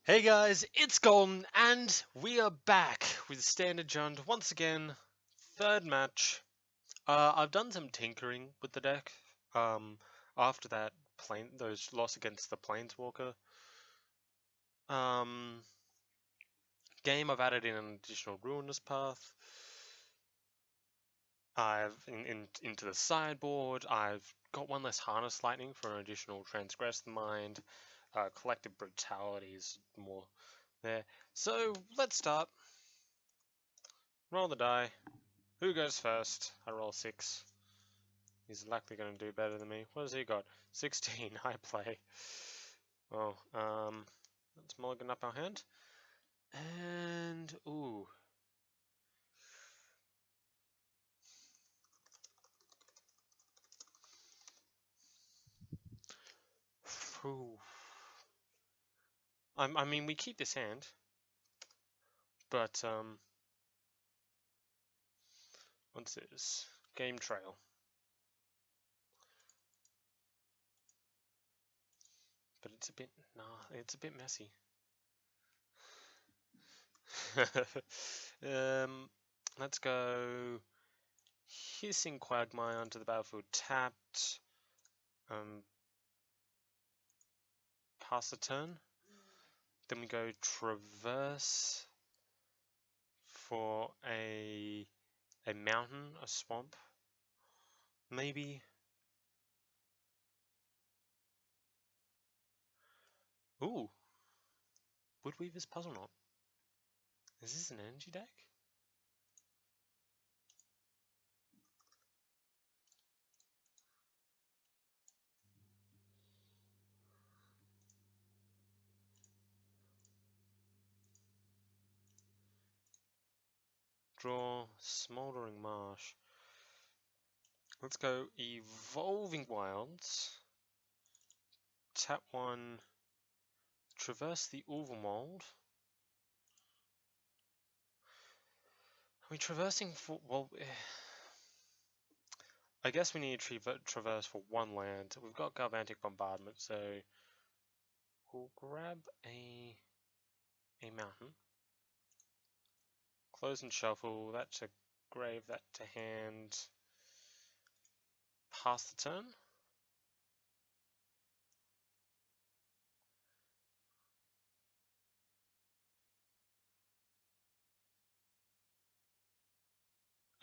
Hey guys, it's Golden, and we are back with Standard Jund once again. Third match. I've done some tinkering with the deck. After that those loss against the Planeswalker game, I've added in an additional Ruinous Path. I've into the sideboard. I've got one less Harness Lightning for an additional Transgress the Mind. Collective Brutality is more there. So let's start. Roll the die. Who goes first? I roll 6. He's likely going to do better than me. What has he got? 16. I play. Well, let's mulligan up our hand. And, ooh. Ooh. I mean, we keep this hand. But, what's this? Game Trail. But it's a bit, it's a bit messy. Let's go Hissing Quagmire onto the battlefield tapped. Pass the turn. Then we go Traverse for a mountain, a swamp, maybe. Ooh, Woodweaver's Puzzle Knot. Is this an energy deck? Draw Smoldering Marsh. Let's go Evolving Wilds. Tap 1. Traverse the Ulvermold. Are we traversing for... well... I guess we need to traverse for one land. We've got Galvantic Bombardment, so... we'll grab a mountain. Close and shuffle, that to grave, that to hand. Pass the turn.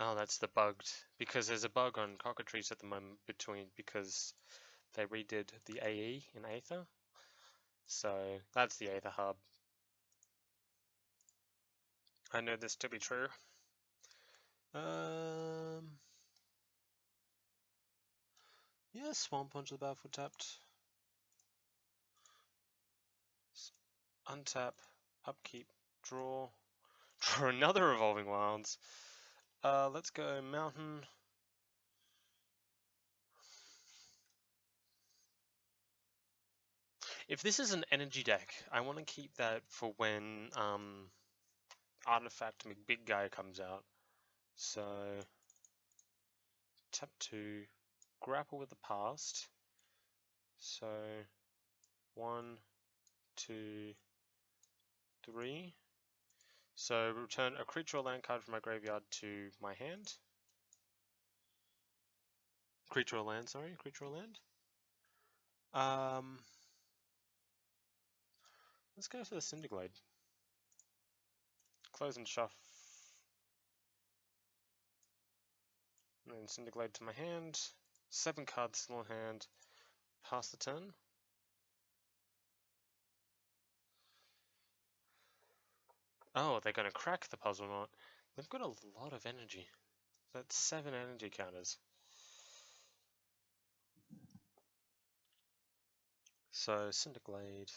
Oh, that's the bugged, because there's a bug on Cockatrice at the moment because they redid the AE in Aether. So that's the Aether hub. I know this to be true. Yeah, Swamp onto the battlefield tapped. Untap, upkeep, draw. Draw another Evolving Wilds. Let's go Mountain. If this is an energy deck, I want to keep that for when Artifact Big Guy comes out. So tap 2, grapple with the past. So 1, 2, 3. So return a creature or land card from my graveyard to my hand. Creature or land, sorry, creature or land. Let's go for the Cinderglade. Close and shuffle. And then Cinderglade to my hand. 7 cards still in hand. Pass the turn. Oh, they're going to crack the Puzzle Knot. They've got a lot of energy. That's 7 energy counters. So, Cinderglade.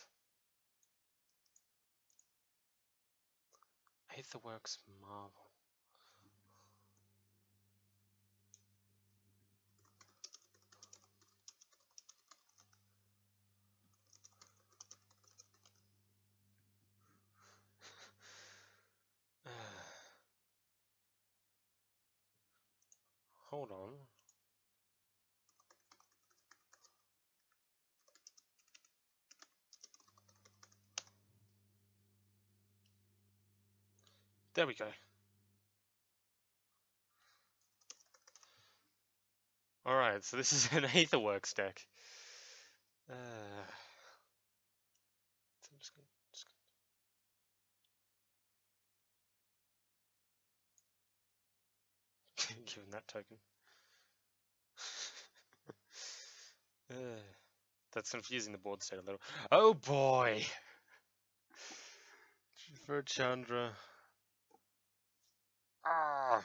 Aetherworks Marvel. Hold on. There we go. Alright, so this is an Aetherworks deck. So I'm just gonna give him that token. That's confusing the board state a little. Oh boy! For Chandra. Ah!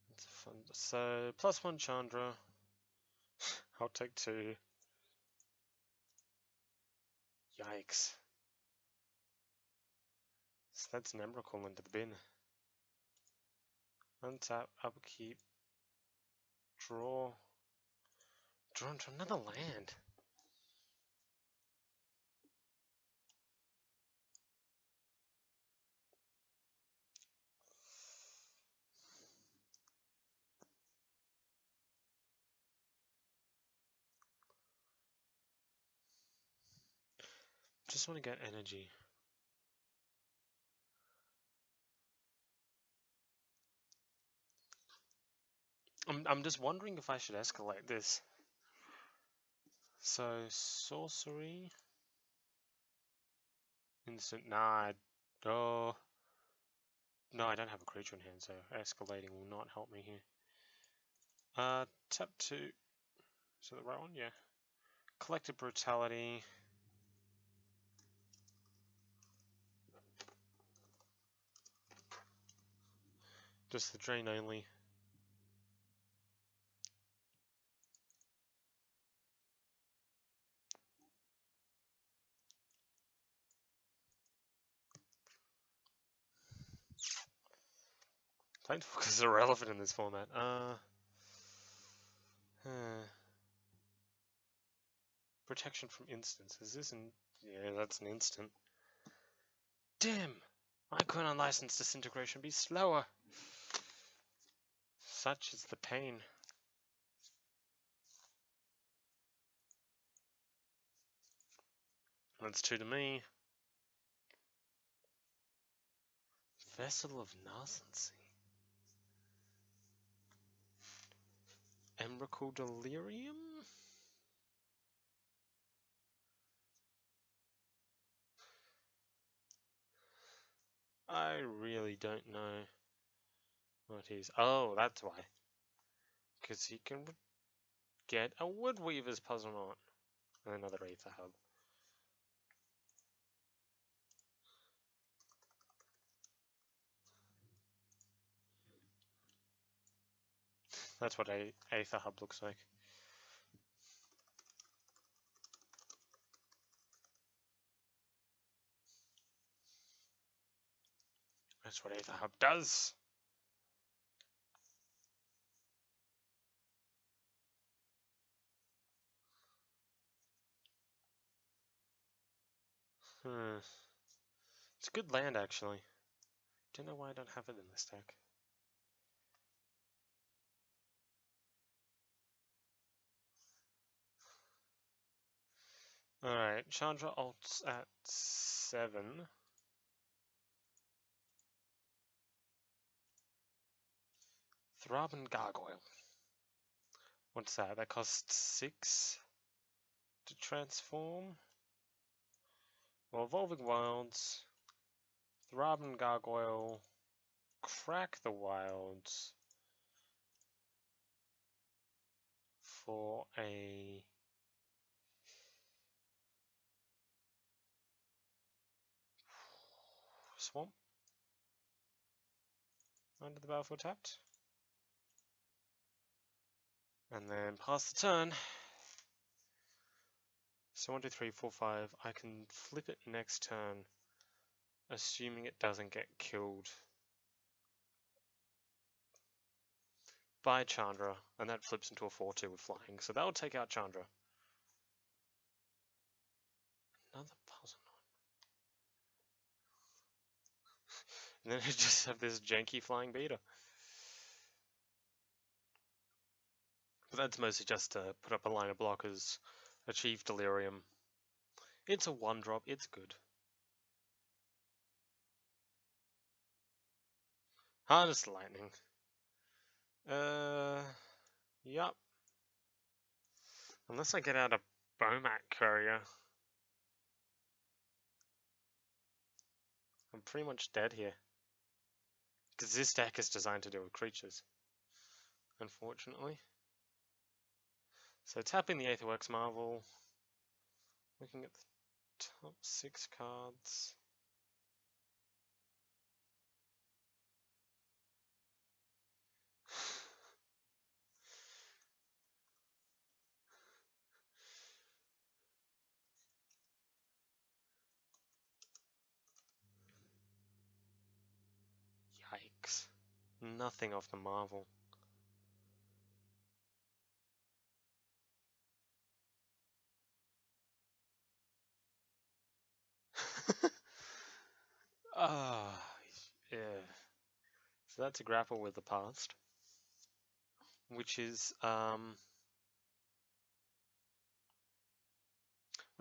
That's fun. So, +1 Chandra. I'll take 2. Yikes. So that's an Emrakul into the bin. Untap, upkeep, draw. Draw into another land. Just want to get energy. I'm just wondering if I should escalate this. So sorcery, instant. Nah, oh no, I don't have a creature in hand, so escalating will not help me here. Tap 2. Is that the right one? Yeah. Collective brutality. Just the drain only. Planeswalkers is irrelevant in this format. Protection from instants. Is this an... Yeah, that's an instant. Damn! Why couldn't unlicensed disintegration be slower? Such is the pain. That's 2 to me. Vessel of Narcency. Emrakul Delirium? I really don't know what he's... Oh, that's why. Because he can get a Woodweaver's Puzzle Knot. And another Aether Hub. That's what a Aether Hub looks like. That's what Aether Hub does. It's a good land, actually. Don't know why I don't have it in this deck. Alright, Chandra ults at 7. Throbbing Gargoyle. What's that? That costs 6 to transform. Well, Evolving Wilds, Throbbing Gargoyle, Crack the Wilds for a swamp under the battlefield tapped. And then pass the turn. So 1, 2, 3, 4, 5. I can flip it next turn, assuming it doesn't get killed by Chandra, and that flips into a 4-2 with flying, so that will take out Chandra. Another puzzle. And then I just have this janky flying beater. But that's mostly just to put up a line of blockers, achieve delirium. It's a 1-drop, it's good. Harness lightning. Yup. Unless I get out a Bomat courier, I'm pretty much dead here. Because this deck is designed to deal with creatures, unfortunately. So tapping the Aetherworks Marvel, looking at the top 6 cards. Yikes. Nothing off the Marvel. Ah, yeah. So that's a grapple with the past, which is what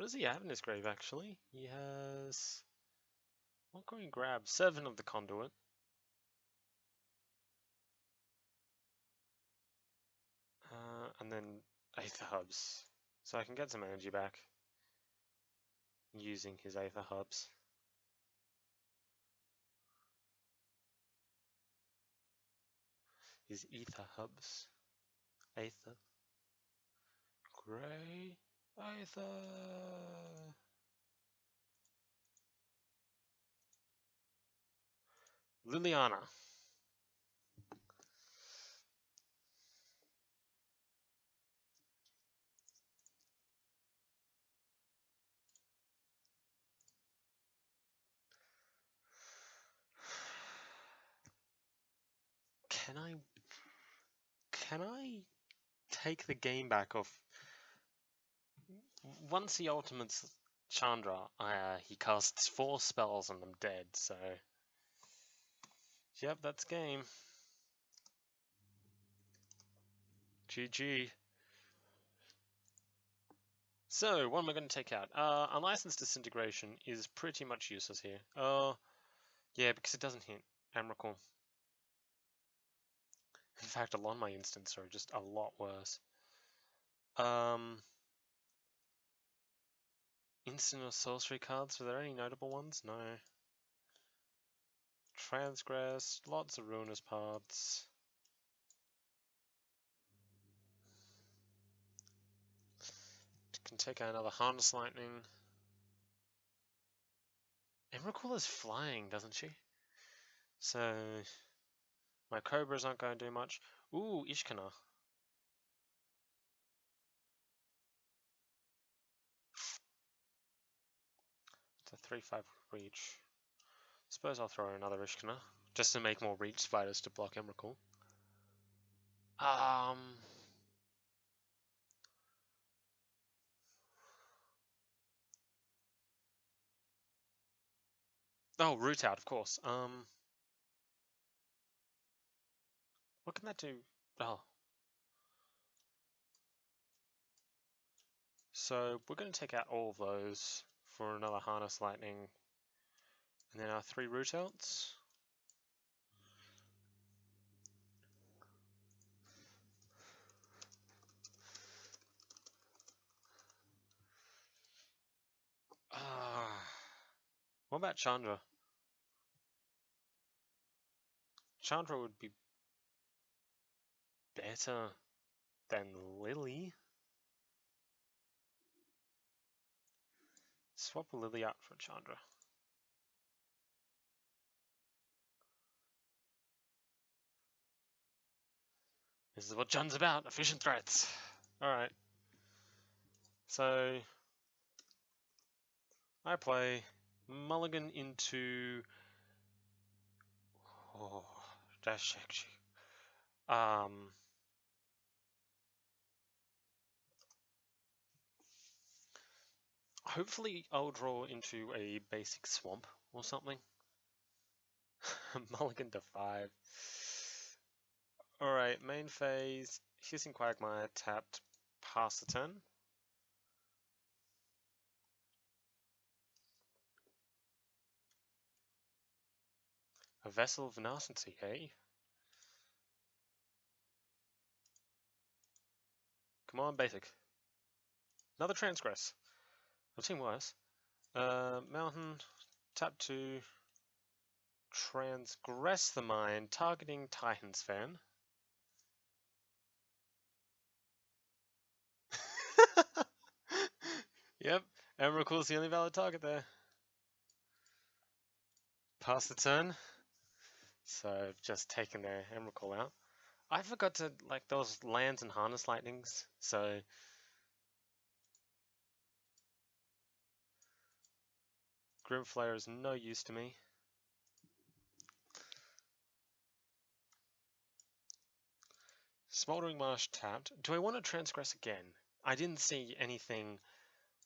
does he have in his grave actually? He has, what can we grab? 7 of the conduit. And then Aether Hubs. So I can get some energy back using his Aether Hubs. His Ether Hubs. Aether. Grey. Aether. Liliana. Can I take the game back off? Once he ultimates Chandra, he casts 4 spells and I'm dead, so yep, that's game. GG. So, what am I going to take out? Unlicensed Disintegration is pretty much useless here. Yeah, because it doesn't hit Emrakul. In fact, a lot of my instants are just a lot worse. Instant or sorcery cards, are there any notable ones? No. Transgress, lots of Ruinous Paths. Can take out another Harness Lightning. Emrakul is flying, doesn't she? So, my Cobras aren't going to do much. Ooh, Ishkana. It's a 3/5 reach. Suppose I'll throw another Ishkana, just to make more reach spiders to block Emrakul. Oh, Root Out, of course. What can that do? Oh. So, we're going to take out all of those for another Harness Lightning. And then our 3 Root Outs. What about Chandra? Chandra would be better than Lily. Swap Lily out for Chandra. This is what John's about, efficient threats. Alright. So, I play Mulligan into... Oh, dash actually. Hopefully I'll draw into a basic swamp or something. Mulligan to 5. Alright, main phase, Hissing Quagmire tapped, pass the turn. A Vessel of Nascency, eh? Come on, basic. Another Transgress. I've seen worse. Mountain, tap 2, Transgress the Mind, targeting Titan's Fan. Yep, Emrakul's the only valid target there. Pass the turn. So just taking their Emrakul out. I forgot to like those lands and harness lightnings, so Grimflayer is no use to me. Smoldering Marsh tapped. Do I want to transgress again? I didn't see anything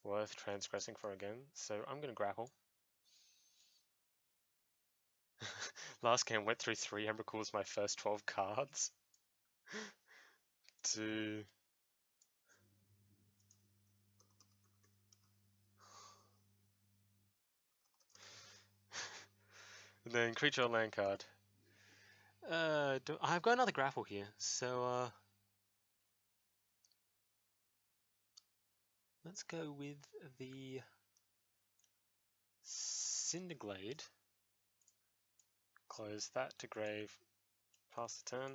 worth transgressing for again, so I'm going to grapple. Last game went through 3 Emrakuls my first 12 cards. And then creature or land card. I've got another grapple here, so let's go with the Cinderglade. Close that to grave. Pass the turn.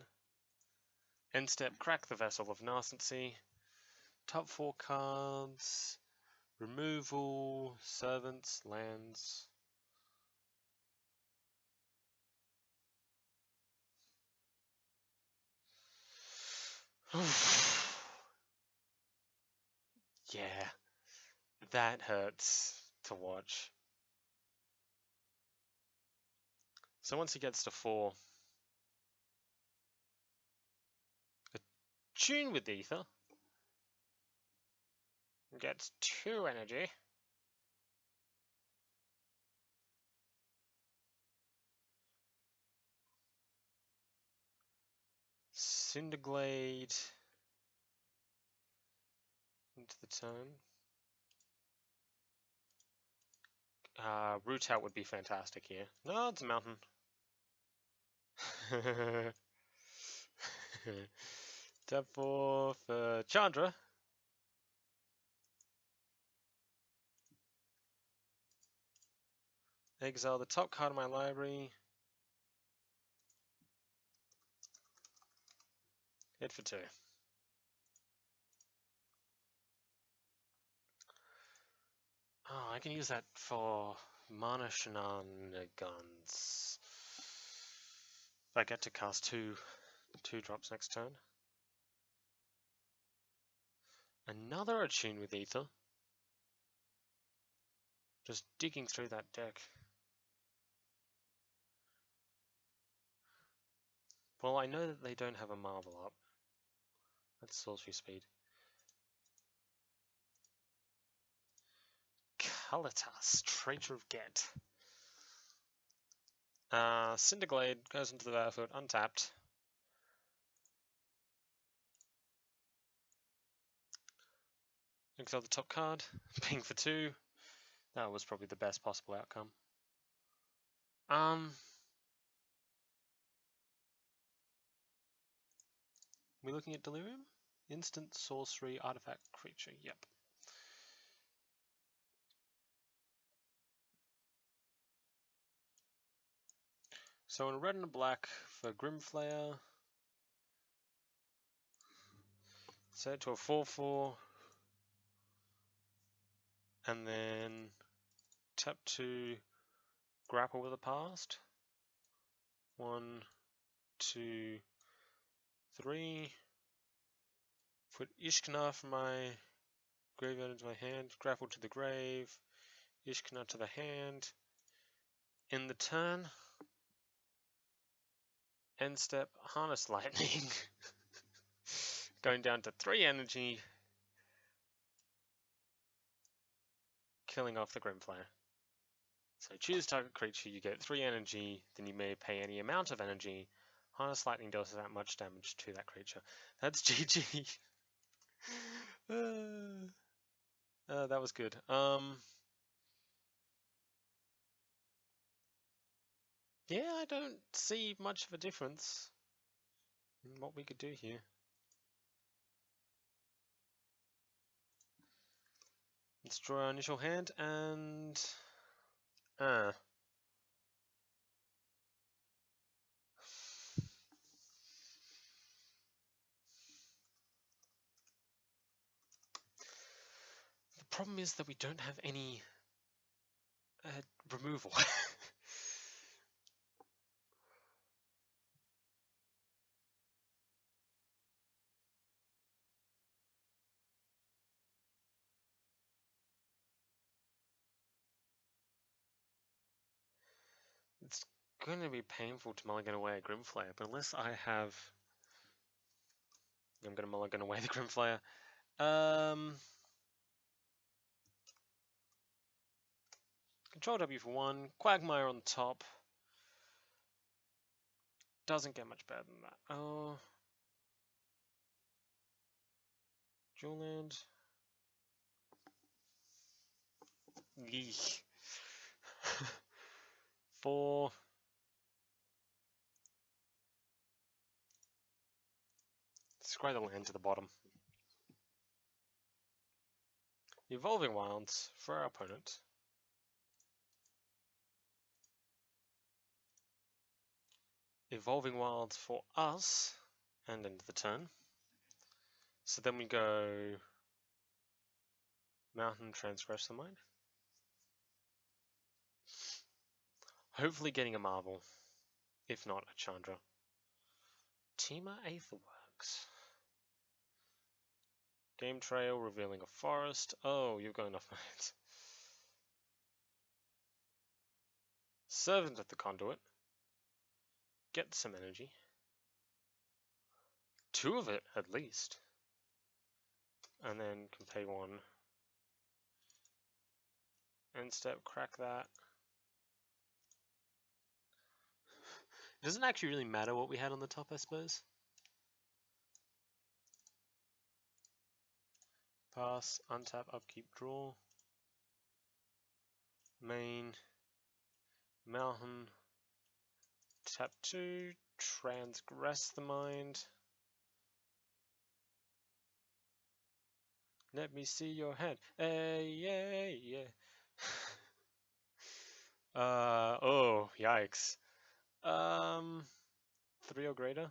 End step, crack the Vessel of Nascency. Top 4 cards. Removal, servants, lands. Yeah, that hurts to watch. So once he gets to 4, attune with Ether. Gets 2 energy. Cinderglade into the turn. Root out would be fantastic here. No, it's a mountain. Tap 4 for Chandra. Exile the top card of my library. Hit for 2. Oh, I can use that for mana shenanigans. I get to cast 2 drops next turn. Another Attune with Ether. Just digging through that deck. Well, I know that they don't have a Marvel up. That's sorcery speed. Cockatrice, Traitor of Get. Cinderglade goes into the battlefield untapped. Exile the top card, ping for 2. That was probably the best possible outcome. We're looking at Delirium? Instant sorcery artifact creature, yep. So in red and black for Grimflayer, set it to a 4/4, and then tap 2, grapple with the past. 1, 2, 3. Put Ishkana from my graveyard into my hand, grapple to the grave, Ishkana to the hand. In the turn, end step, harness lightning. Going down to 3 energy. killing off the Grimflayer. So choose target creature, you get 3 energy, then you may pay any amount of energy. Harness Lightning does that much damage to that creature. That's GG. That was good. Yeah, I don't see much of a difference in what we could do here. Let's draw our initial hand and... The problem is that we don't have any removal. It's going to be painful to mulligan away a Grimflayer, but unless I have... I'm going to mulligan away the Grimflayer. Control W for 1, Quagmire on the top. Doesn't get much better than that. Oh. Dual land. Yeesh. 4. Scry the land to the bottom. Evolving Wilds for our opponent. Evolving Wilds for us, and end the turn. So then we go Mountain, Transgress the Mind. Hopefully getting a Marvel, if not a Chandra. Teamer Aetherworks. Game Trail, revealing a forest. Oh, you're going off my hands. Servant of the Conduit. Get some energy. 2 of it, at least. And then can pay 1. End step, crack that. It doesn't actually really matter what we had on the top, I suppose. Pass, untap, upkeep, draw. Main, Mountain, tap 2, Transgress the Mind. Let me see your hand. Hey, yeah, yeah. Oh, yikes. 3 or greater.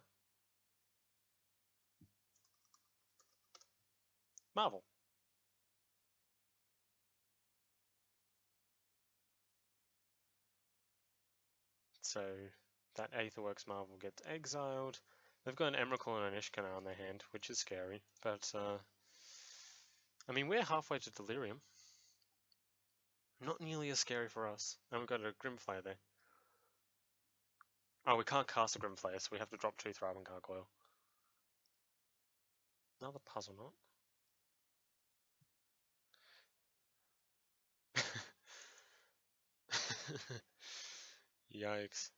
Marvel. So that Aetherworks Marvel gets exiled. They've got an Emrakul and an Ishkana on their hand, which is scary. But, I mean, we're halfway to Delirium. Not nearly as scary for us. And we've got a Grimflayer there. Oh, we can't cast a Grimflayer, so we have to drop 2 Thriving Gargoyle. Another puzzle knot. Yikes.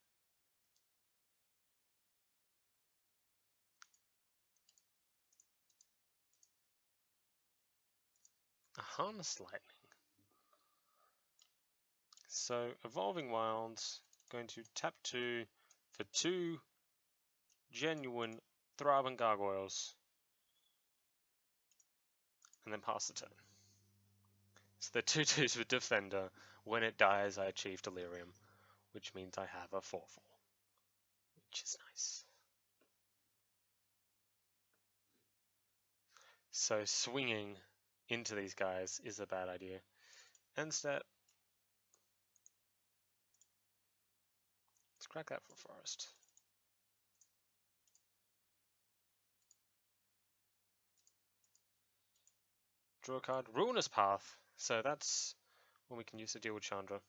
A Harness Lightning. So, Evolving Wilds, going to tap 2 for 2 genuine Throbbing Gargoyles. And then pass the turn. So the 2/2s with Defender. When it dies, I achieve Delirium, which means I have a 4/4, which is nice. So swinging into these guys is a bad idea. End step. Let's crack that for Forest. Draw a card. Ruinous Path. So that's when we can use to deal with Chandra.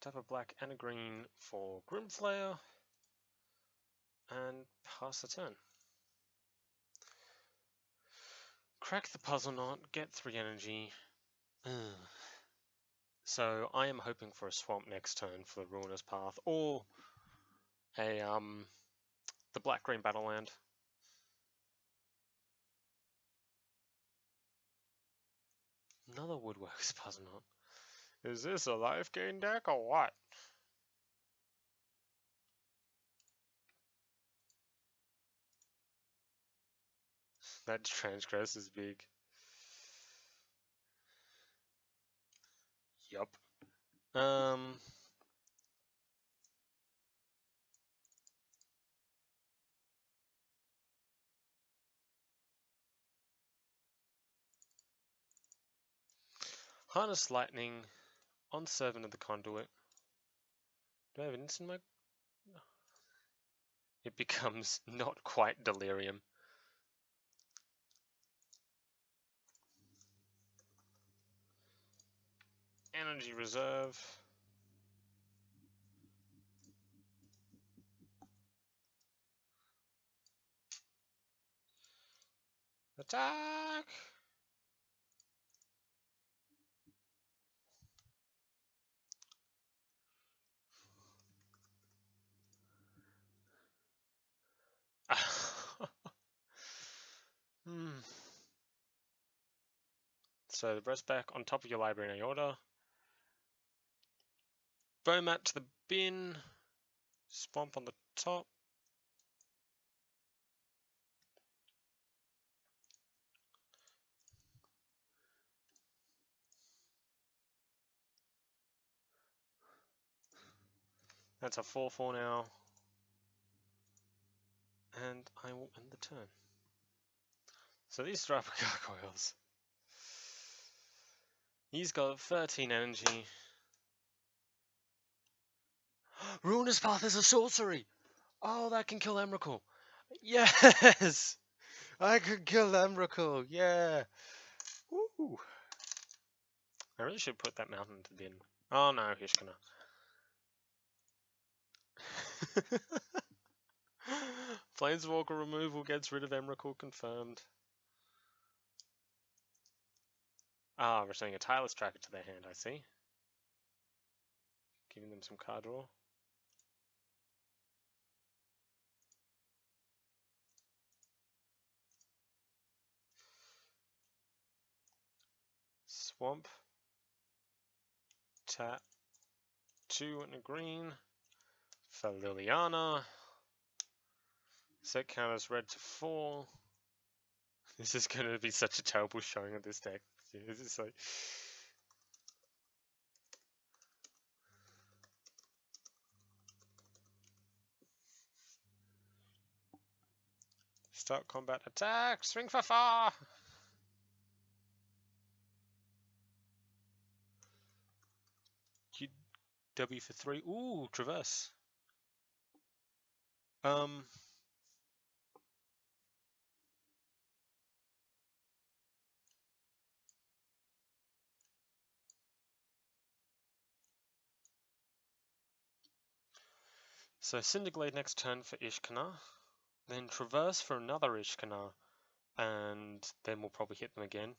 Tap a black and a green for Grimflayer. And pass the turn. Crack the puzzle knot, get 3 energy. Ugh. So I am hoping for a swamp next turn for the Ruinous Path, or a the black-green Battleland. Another Woodworks puzzle knot. Is this a life gain deck or what? That transgress is big. Yup. Harness Lightning on Servant of the Conduit. Do I have an instant mode? No. It becomes not quite Delirium. Energy Reserve. Attack! So the rest back on top of your library in any order. Bowmat to the bin. Swamp on the top. That's a 4/4 now. And I will end the turn. So these throw up gargoyles. He's got 13 energy. Ruinous Path is a sorcery! Oh, that can kill Emrakul. Yes! I could kill Emrakul, yeah! Woo! I really should put that mountain to the bin. Oh no, Hishkana. Planeswalker removal gets rid of Emrakul, confirmed. Ah, returning a Tireless Tracker to their hand, I see. Giving them some card draw. Swamp. Tap. 2 and a green. For Liliana. Set counters red to 4. This is going to be such a terrible showing of this deck. This is like... Start combat attack! Swing for 4! QW for 3. Ooh, Traverse. So Cinderglade next turn for Ishkana. Then Traverse for another Ishkana. And then we'll probably hit them again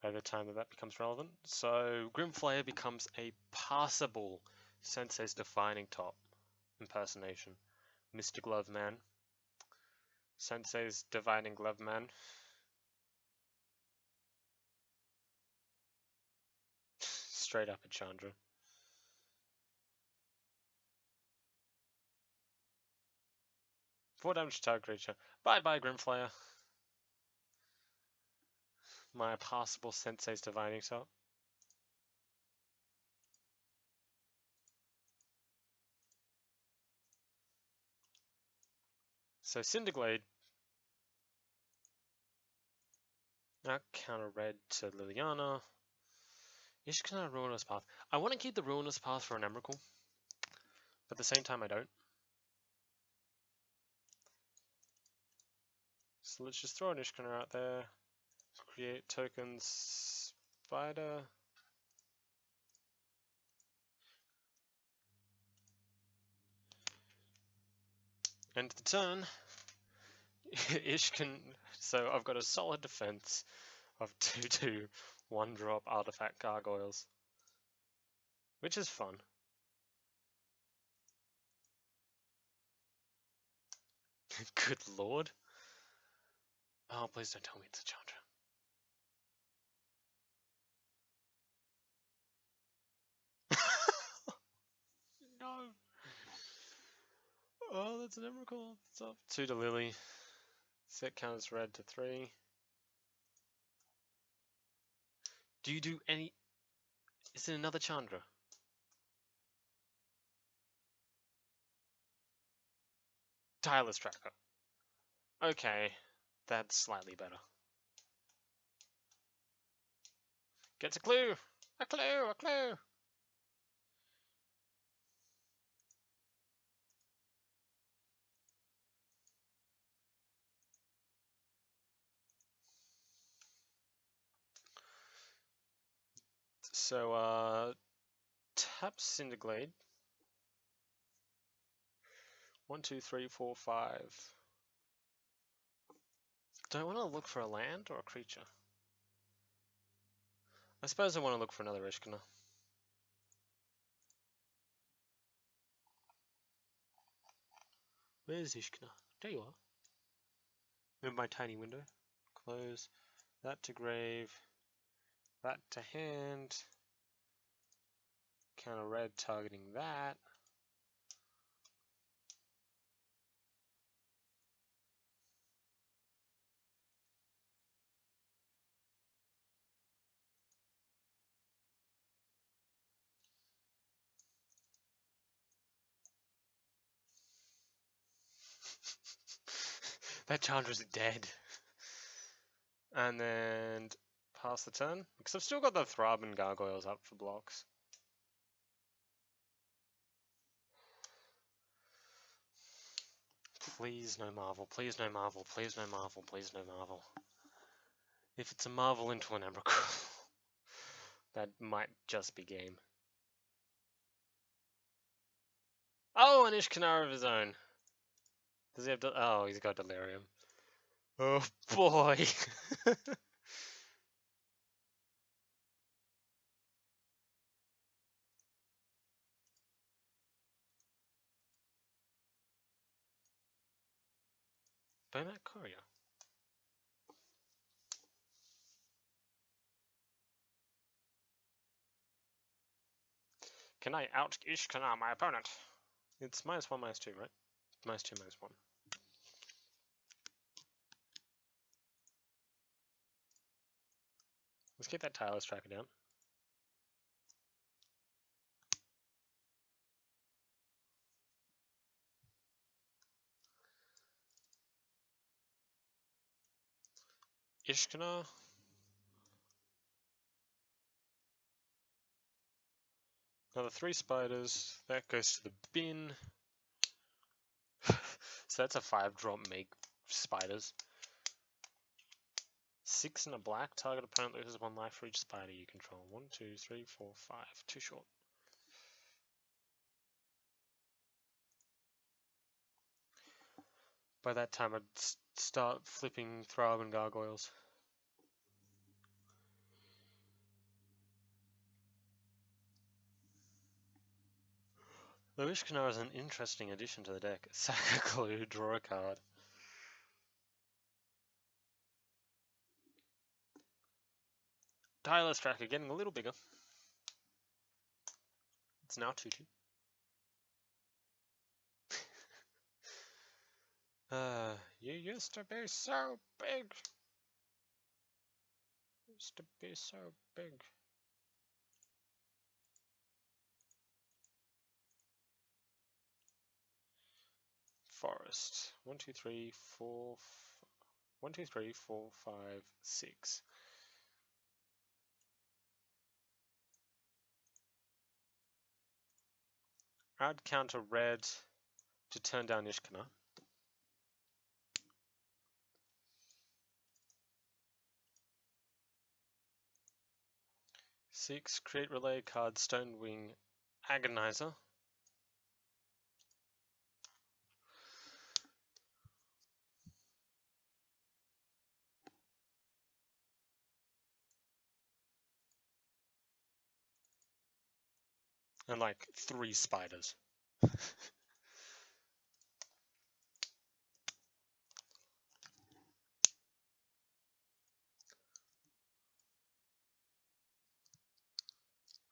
by the time that becomes relevant. So Grimflayer becomes a passable Sensei's Defining Top impersonation. Mr. Glove Man. Sensei's Divining Glove Man. Straight up a Chandra. 4 damage to target creature. Bye bye, Grimflayer. My passable Sensei's Divining Top. So Cinderglade. Now counter red to Liliana. Ishkana Ruinous Path. I want to keep the Ruinous Path for an Emrakul. But at the same time I don't. So let's just throw an Ishkana out there. Create tokens. Spider. End the turn. Ishkan. So I've got a solid defense of 2/2 1-drop artifact gargoyles, which is fun. Good lord. Oh, please don't tell me it's a Chandra. No. Oh, that's an Emrakul. It's up. 2 to Lily. Set counters red to 3. Do you do any... Is it another Chandra? Tireless Tracker. Okay, that's slightly better. Gets a clue! A clue! A clue! So, tap Cinderglade. 1, 2, 3, 4, 5. Do I want to look for a land or a creature? I suppose I want to look for another Ishkana. Where's Ishkana? There you are. Move my tiny window. Close. That to grave. That to hand. Counter red targeting that. That Chandra's dead. And then pass the turn. Because I've still got the Thrub and Gargoyles up for blocks. Please no Marvel, please no Marvel, please no Marvel, please no Marvel. If it's a Marvel into an Emrakul, that might just be game. Oh, an Ishkanar of his own. Does he have oh, he's got Delirium. Oh boy. Bowmat Courier. Can I out Ishkanar my opponent? It's -1, -2, right? -2, -1. Let's keep that Tireless Tracker down. Ishkanar. Another 3 spiders. That goes to the bin. So that's a 5-drop make spiders. 6 and a black. Target opponent loses 1 life for each spider you control. 1, 2, 3, 4, 5. Too short. By that time, I'd start flipping Thrub and Gargoyles. The Ishkanar is an interesting addition to the deck. Sack a clue, draw a card. Tireless Tracker getting a little bigger. It's now 2/2. You used to be so big. Used to be so big. Forest. 1, 2, 3, 4. 1, 2, 3, 4, 5, 6. I'd counter red to turn down Ishkanar. Six, create relay card Stonewing Agonizer. And like 3 spiders.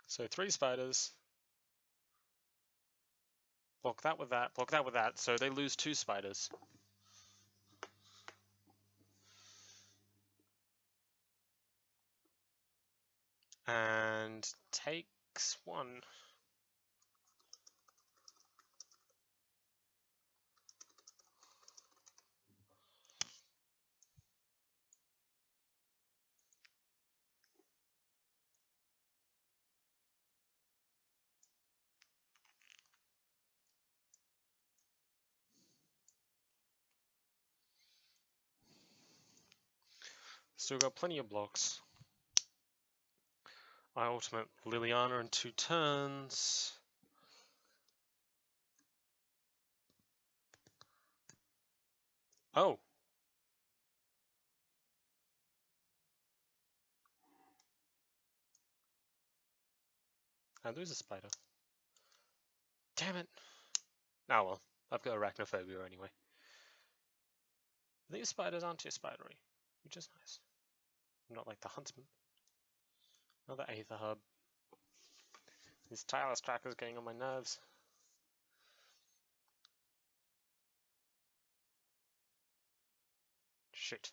So 3 spiders. Block that with that, block that with that, so they lose 2 spiders. And takes 1. Still got plenty of blocks. I ultimate Liliana in 2 turns. Oh! I lose a spider. Damn it! Oh well, I've got arachnophobia anyway. These spiders aren't too spidery, which is nice. Not like the huntsman. Another Aether hub. This tireless tracker's getting on my nerves. Shit.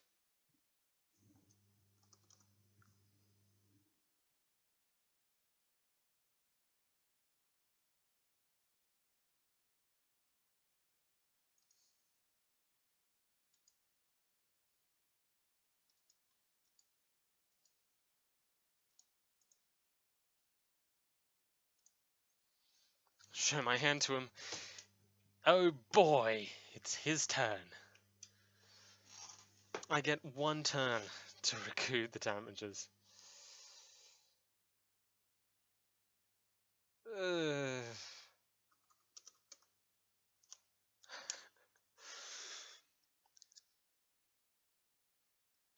Show my hand to him. Oh boy, it's his turn. I get 1 turn to recoup the damages.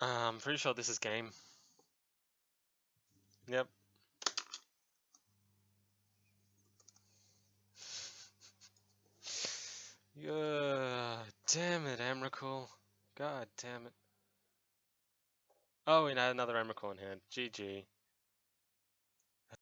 I'm pretty sure this is game. Yep. Damn it, Emrakul. God damn it. Oh, and I had another Emrakul in hand. GG.